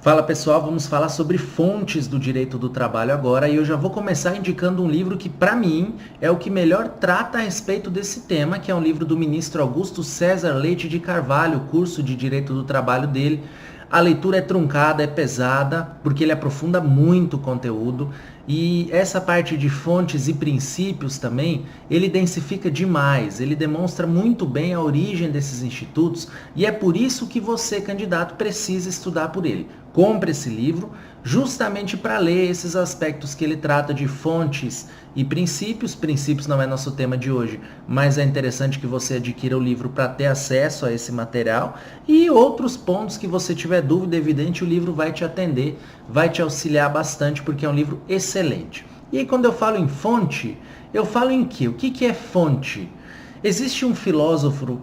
Fala pessoal, vamos falar sobre fontes do direito do trabalho agora e eu já vou começar indicando um livro que para mim é o que melhor trata a respeito desse tema, que é um livro do ministro Augusto César Leite de Carvalho, o curso de direito do trabalho dele. A leitura é truncada, é pesada, porque ele aprofunda muito o conteúdo e essa parte de fontes e princípios também, ele densifica demais, ele demonstra muito bem a origem desses institutos e é por isso que você, candidato, precisa estudar por ele. Compre esse livro justamente para ler esses aspectos que ele trata de fontes e princípios. Princípios não é nosso tema de hoje, mas é interessante que você adquira o livro para ter acesso a esse material e outros pontos que você tiver dúvida, evidente, o livro vai te atender, vai te auxiliar bastante porque é um livro excelente. E aí quando eu falo em fonte, eu falo em quê? O que é fonte? Existe um filósofo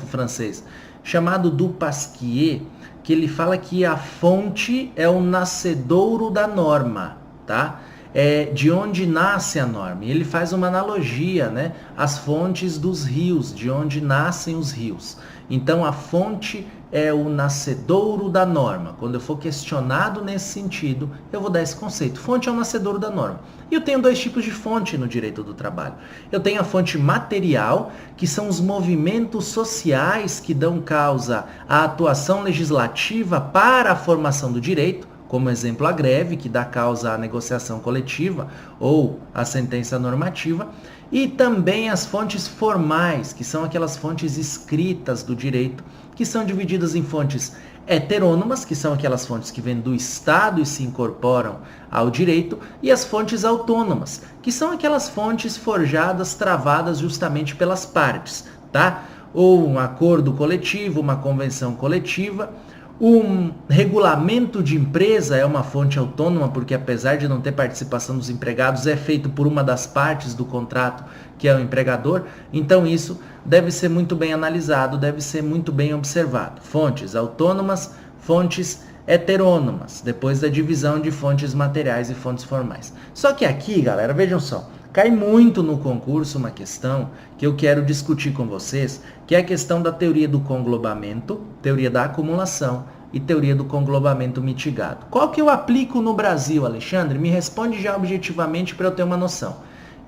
francês, chamado Du Pasquier, que ele fala que a fonte é o nascedouro da norma, tá? É de onde nasce a norma. E ele faz uma analogia, né? As fontes dos rios, de onde nascem os rios. Então a fonte é o nascedouro da norma. Quando eu for questionado nesse sentido, eu vou dar esse conceito. Fonte é o nascedouro da norma. E eu tenho dois tipos de fonte no direito do trabalho. Eu tenho a fonte material, que são os movimentos sociais que dão causa à atuação legislativa para a formação do direito, como exemplo a greve, que dá causa à negociação coletiva ou à sentença normativa, e também as fontes formais, que são aquelas fontes escritas do direito, que são divididas em fontes heterônomas, que são aquelas fontes que vêm do Estado e se incorporam ao direito, e as fontes autônomas, que são aquelas fontes forjadas, travadas justamente pelas partes, tá? Ou um acordo coletivo, uma convenção coletiva. Um regulamento de empresa é uma fonte autônoma, porque apesar de não ter participação dos empregados, é feito por uma das partes do contrato, que é o empregador. Então isso deve ser muito bem analisado, deve ser muito bem observado. Fontes autônomas, fontes heterônomas, depois da divisão de fontes materiais e fontes formais. Só que aqui, galera, vejam só, cai muito no concurso uma questão que eu quero discutir com vocês, que é a questão da teoria do conglobamento, teoria da acumulação e teoria do conglobamento mitigado. Qual que eu aplico no Brasil, Alexandre? Me responde já objetivamente para eu ter uma noção.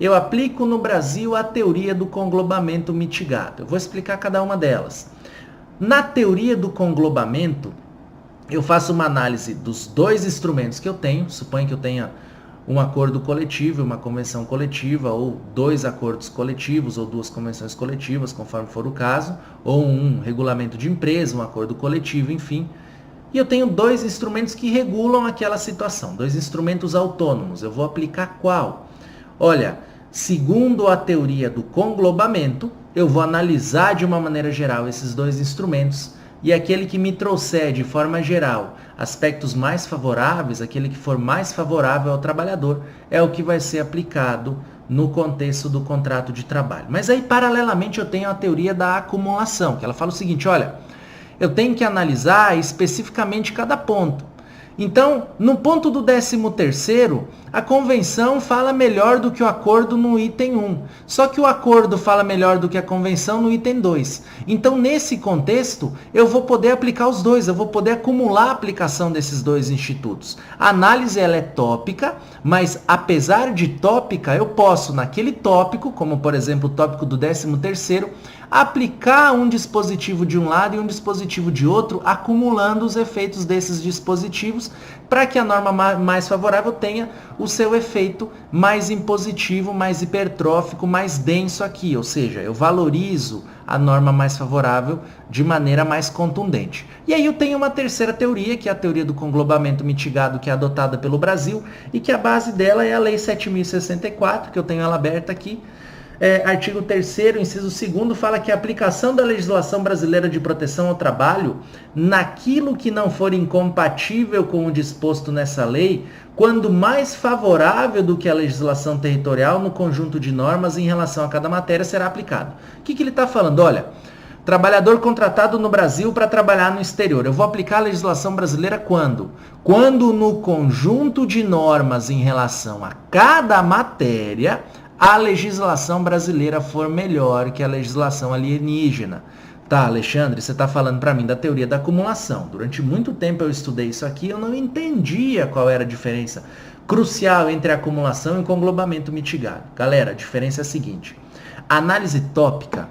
Eu aplico no Brasil a teoria do conglobamento mitigado. Eu vou explicar cada uma delas. Na teoria do conglobamento, eu faço uma análise dos dois instrumentos que eu tenho, suponho que eu tenha um acordo coletivo, uma convenção coletiva, ou dois acordos coletivos, ou duas convenções coletivas, conforme for o caso, ou um regulamento de empresa, um acordo coletivo, enfim. E eu tenho dois instrumentos que regulam aquela situação, dois instrumentos autônomos. Eu vou aplicar qual? Olha, segundo a teoria do conglobamento, eu vou analisar de uma maneira geral esses dois instrumentos, e aquele que me trouxer de forma geral aspectos mais favoráveis, aquele que for mais favorável ao trabalhador, é o que vai ser aplicado no contexto do contrato de trabalho. Mas aí, paralelamente, eu tenho a teoria da acumulação, que ela fala o seguinte, olha, eu tenho que analisar especificamente cada ponto. Então, no ponto do 13º, a convenção fala melhor do que o acordo no item 1. Só que o acordo fala melhor do que a convenção no item 2. Então, nesse contexto, eu vou poder aplicar os dois, eu vou poder acumular a aplicação desses dois institutos. A análise ela é tópica, mas apesar de tópica, eu posso, naquele tópico, como por exemplo o tópico do 13º, aplicar um dispositivo de um lado e um dispositivo de outro, acumulando os efeitos desses dispositivos, para que a norma mais favorável tenha o seu efeito mais impositivo, mais hipertrófico, mais denso aqui. Ou seja, eu valorizo a norma mais favorável de maneira mais contundente. E aí eu tenho uma terceira teoria, que é a teoria do conglobamento mitigado, que é adotada pelo Brasil, e que a base dela é a Lei 7.064, que eu tenho ela aberta aqui. Artigo 3º, inciso 2º, fala que a aplicação da legislação brasileira de proteção ao trabalho naquilo que não for incompatível com o disposto nessa lei, quando mais favorável do que a legislação territorial no conjunto de normas em relação a cada matéria será aplicado. O que ele está falando? Olha, trabalhador contratado no Brasil para trabalhar no exterior. Eu vou aplicar a legislação brasileira quando? Quando no conjunto de normas em relação a cada matéria, a legislação brasileira for melhor que a legislação alienígena. Tá, Alexandre, você está falando para mim da teoria da acumulação. Durante muito tempo eu estudei isso aqui, eu não entendia qual era a diferença crucial entre acumulação e conglobamento mitigado. Galera, a diferença é a seguinte: a análise tópica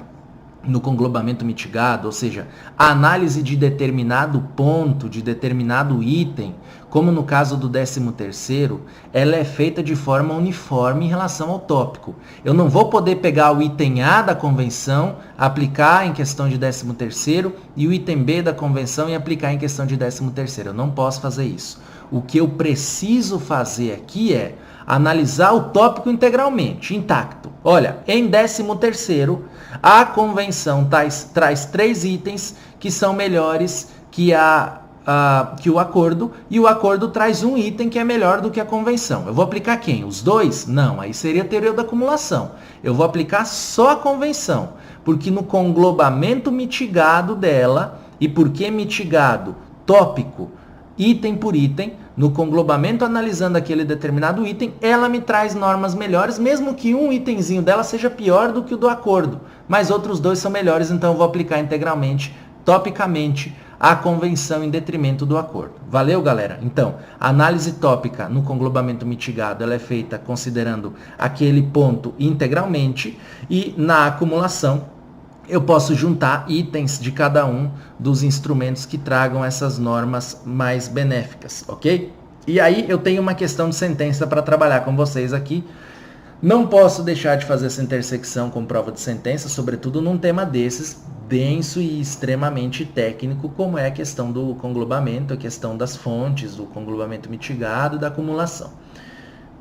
no conglobamento mitigado, ou seja, a análise de determinado ponto, de determinado item, como no caso do 13º, ela é feita de forma uniforme em relação ao tópico. Eu não vou poder pegar o item A da convenção, aplicar em questão de 13º, e o item B da convenção e aplicar em questão de 13º. Eu não posso fazer isso. O que eu preciso fazer aqui é analisar o tópico integralmente, intacto. Olha, em 13º, a convenção traz 3 itens que são melhores que o acordo, e o acordo traz um item que é melhor do que a convenção. Eu vou aplicar quem? Os dois? Não, aí seria a teoria da acumulação. Eu vou aplicar só a convenção, porque no conglobamento mitigado dela, e por que mitigado? Tópico, item por item, no conglobamento analisando aquele determinado item, ela me traz normas melhores, mesmo que um itemzinho dela seja pior do que o do acordo, mas outros dois são melhores, então eu vou aplicar integralmente, topicamente, a convenção em detrimento do acordo. Valeu, galera? Então, a análise tópica no conglobamento mitigado, ela é feita considerando aquele ponto integralmente, e na acumulação, eu posso juntar itens de cada um dos instrumentos que tragam essas normas mais benéficas, ok? E aí eu tenho uma questão de sentença para trabalhar com vocês aqui. Não posso deixar de fazer essa intersecção com prova de sentença, sobretudo num tema desses, denso e extremamente técnico, como é a questão do conglobamento, a questão das fontes, do conglobamento mitigado e da acumulação.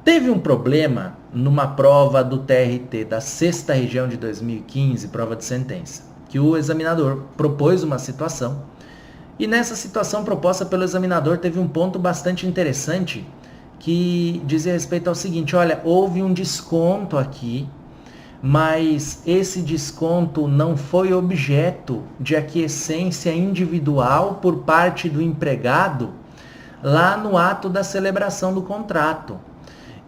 Teve um problema numa prova do TRT da 6ª região de 2015, prova de sentença, que o examinador propôs uma situação, e nessa situação proposta pelo examinador teve um ponto bastante interessante que dizia respeito ao seguinte: olha, houve um desconto aqui, mas esse desconto não foi objeto de aquiescência individual por parte do empregado lá no ato da celebração do contrato.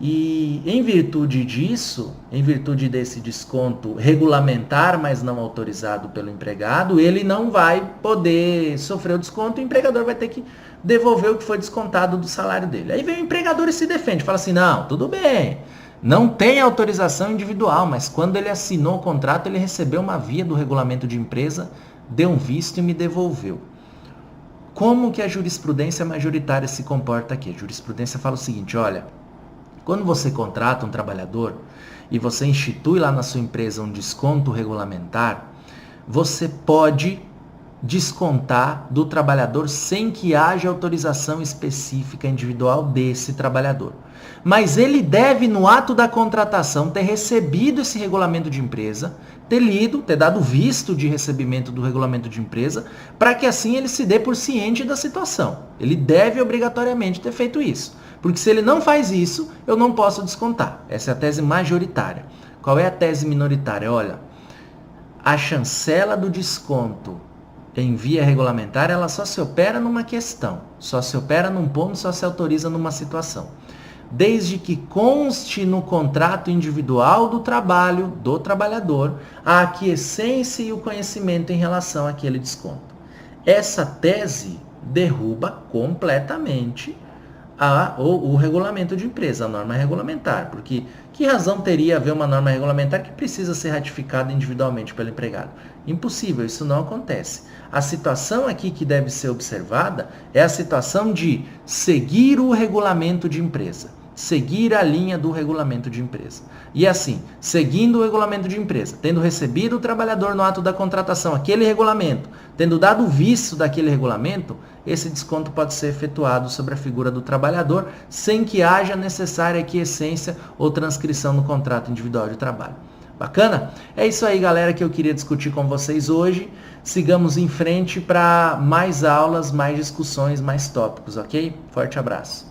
E em virtude disso, em virtude desse desconto regulamentar, mas não autorizado pelo empregado, ele não vai poder sofrer o desconto, o empregador vai ter que devolver o que foi descontado do salário dele. Aí vem o empregador e se defende, fala assim: não, tudo bem, não tem autorização individual, mas quando ele assinou o contrato, ele recebeu uma via do regulamento de empresa, deu um visto e me devolveu. Como que a jurisprudência majoritária se comporta aqui? A jurisprudência fala o seguinte: olha, quando você contrata um trabalhador e você institui lá na sua empresa um desconto regulamentar, você pode descontar do trabalhador sem que haja autorização específica individual desse trabalhador. Mas ele deve, no ato da contratação, ter recebido esse regulamento de empresa, ter lido, ter dado visto de recebimento do regulamento de empresa, para que assim ele se dê por ciente da situação. Ele deve obrigatoriamente ter feito isso. Porque se ele não faz isso, eu não posso descontar. Essa é a tese majoritária. Qual é a tese minoritária? Olha, a chancela do desconto em via regulamentar, ela só se opera numa questão, só se opera num ponto, só se autoriza numa situação. Desde que conste no contrato individual do trabalho, do trabalhador, a aquiescência e o conhecimento em relação àquele desconto. Essa tese derruba completamente o regulamento de empresa, a norma regulamentar, porque que razão teria haver uma norma regulamentar que precisa ser ratificada individualmente pelo empregado? Impossível, isso não acontece. A situação aqui que deve ser observada é a situação de seguir o regulamento de empresa, seguir a linha do regulamento de empresa. E assim, seguindo o regulamento de empresa, tendo recebido o trabalhador no ato da contratação aquele regulamento, tendo dado o visto daquele regulamento, esse desconto pode ser efetuado sobre a figura do trabalhador sem que haja necessária aquiescência ou transcrição no contrato individual de trabalho. Bacana? É isso aí, galera, que eu queria discutir com vocês hoje. Sigamos em frente para mais aulas, mais discussões, mais tópicos, ok? Forte abraço.